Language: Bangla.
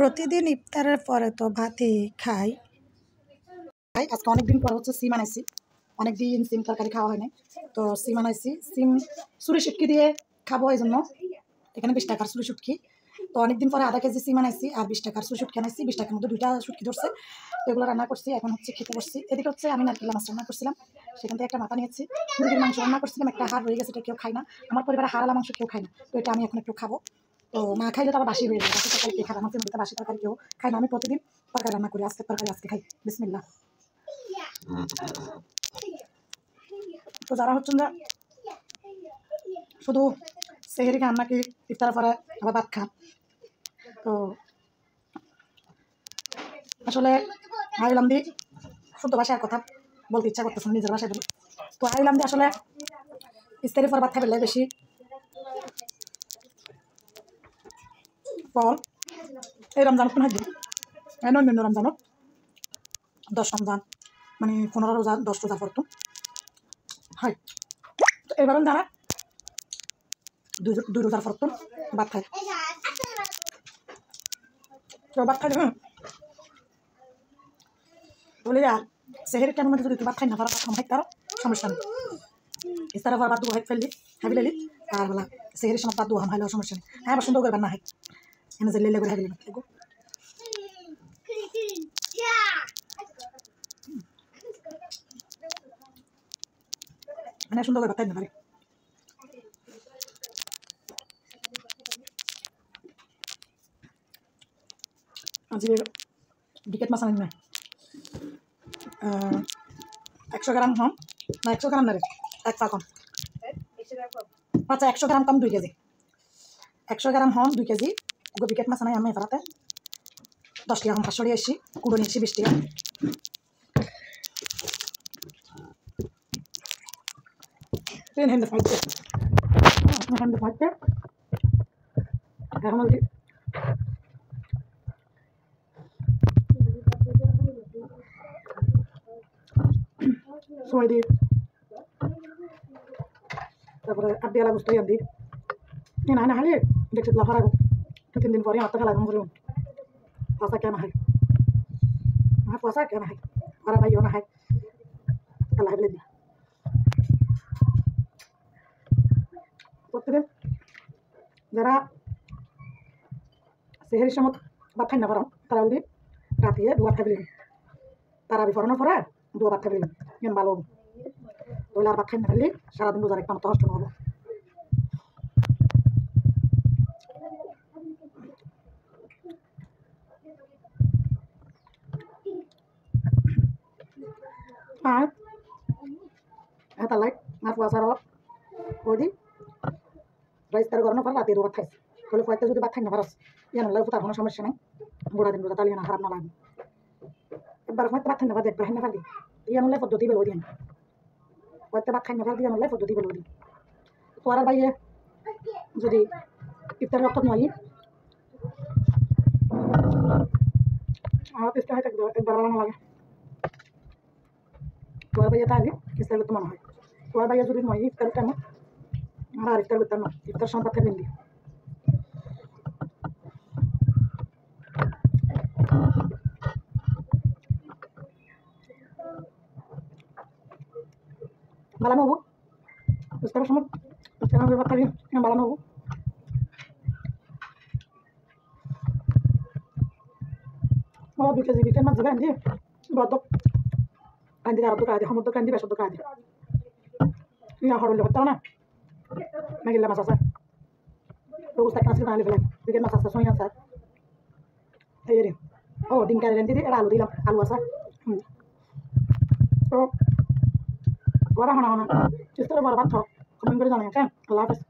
প্রতিদিন ইফতারের পরে তো ভাতই খাই। আজকে অনেকদিন পর হচ্ছে সিম আনাইছি, অনেকদিন সিম তরকারি খাওয়া হয় নাই, তো সিম আনাইছি। সিম চুরি শুটকি দিয়ে খাবো, এই জন্য এখানে 20 টাকার চুরি শুটকি। তো অনেকদিন পরে আধা কেজি সিম আনাইছি আর 20 টাকার চুরি শুটকি আনাইছি। 20 টাকার মধ্যে 2টা শুটকি ধরছে, তো এগুলো রান্না করছি। এখন হচ্ছে খেতে বসছি। এদিকে হচ্ছে আমি নারকেল মাছ রান্না করছিলাম, সেখান থেকে একটা মাথা নিয়েছি। মুরগির মাংস রান্না করছিলাম, একটা হাড় রয়ে গেছে, এটা কেউ খায় না। আমার পরিবারে হাড়ালা মাংস কেউ খায় না, তো এটা আমি এখন একটু খাবো। তো না খাইলে তো আবার বাসি হয়ে যায়। বাসি তরকারি কে খায়? আমার ফ্যামিলিতে বাসি তরকারি কেউ খায় না। আমি প্রতিদিন তরকারি রান্না করি, আজকে তরকারি আজকে খাই। বিসমিল্লাহ। তো যারা হচ্ছেন যে শুধু সেহেরি খান নাকি ইফতার পরে আবার ভাত খান, তো আসলে আইলাম দি শুদ্ধ ভাষায় কথা বলতে ইচ্ছা করতেছেন, নিজের ভাষায় বলি। তো আইলাম দি আসলে ইফতারি পর ভাত খাইলে বেশি ফল। এই রমজান কোন হাজি অন্যান্য রমজানত 10 রমজান মানে 15 রোজা 10 রোজা পড়তো হয়। তো এবারও যারা দুই রোজার পড়তো ভাত খায়, তো ভাত খাইলে বলে আর সেহের টাইমের মধ্যে যদি তুই ভাত খাই না পারো, ভাত খাই তারও সমস্যা নেই। ইস্তারের পর ভাত দুয়া ফেললি হাবি লেলি, আর বলা সেহের সময় ভাত দুয়া হাইলেও সমস্যা নেই। হ্যাঁ, আবার সুন্দর করবেন না হয় এনে যে লেলে করে হাবি লেগে মানে সুন্দর করে ভাত খাই না পারে। আজকে বিকেট মাছ আনি না, 100 গ্রাম হম না, 100 গ্রাম না রে, 1 পা কম। আচ্ছা, 100 গ্রাম কম 2 কেজি। 100 গ্রাম হম 2 কেজি বিকেট মাছ আনাই আমি এফারাতে 10 টাকা হম 500 দিয়ে এসছি, কুড়ো নিচ্ছি 20 টাকা। হ্যান্ড ফাইটে এখন সময় দিই, তারপরে আড্ডিয়ালা বুঝতে আন দিই না না হারিয়ে দেখছি লাফার আগে 2-3 দিন পরে হাতটা ফেলা কম করলাম। পয়সা কেন হয়? হ্যাঁ, পয়সা কেন হয়? আর ভাইও না হয় আল্লাহ বলে দিই। প্রত্যেকদিন যারা সেহের সময় ভাত খাই না পারেন, তারা যদি রাতে 2 ভাত খাই তারা বিফরানোর পরে 2 ভাত খাই কেন ভালো হবে। তাহলে আর ভাত খাই না ফেললে সারাদিন রোজার একটা মতো কষ্ট হবো। আর এটা লাইক আর পয়সার ওই দিন রাইস তার গরম পর রাতে 2 ভাত খাইছি, তাহলে পয়সা যদি ভাত খাই না পারস ইয়ান লাগবে, তার কোনো সমস্যা নেই। গোড়া দিন রোজা তাহলে না খারাপ না লাগবে। একবার ভাত খাই না পারলে একবার খাই না পারলি ইয়ান হলে পদ্ধতি বেরো দিন, পয়সা ভাত খাই না পারলি ইয়ান হলে পদ্ধতি বেরো দিন। পরের বাইরে যদি ইফতার রক্ত নয় আমার চেষ্টা হয় থাকবে একবার বানানো লাগে। পরের বাইরে তাহলে ইফতার করতে মনে হয়। পরের বাইরে যদি নয় ইফতার টাইমে আমরা আর ইফতার করতাম না, ইফতার সম্পদ থেকে নিলি বালানো হবো ইফতারের সময়। ইফতারের ব্যাপার থাকি বালানো হবো। ও 2 কেজি বিকেল মাছ যাবে আনছি বদ্ধ আনতে আর দোকান দিয়ে সমুদ্র কান্দি বেসর দোকান দিয়ে ইয়া হরলে করতে না নাকি মাছ আছে তো উস্তাদ কাছে না ফেলে বিকেল মাছ আছে সইয়া স্যার এই রে। ও ডিম কারি রেন্দি এটা আলু দিলাম, আলু আছে। তো বড় হনা হনা চেষ্টা করে বড় ভাত খাও, কমেন্ট করে জানাই। ওকে, আল্লাহ হাফেজ।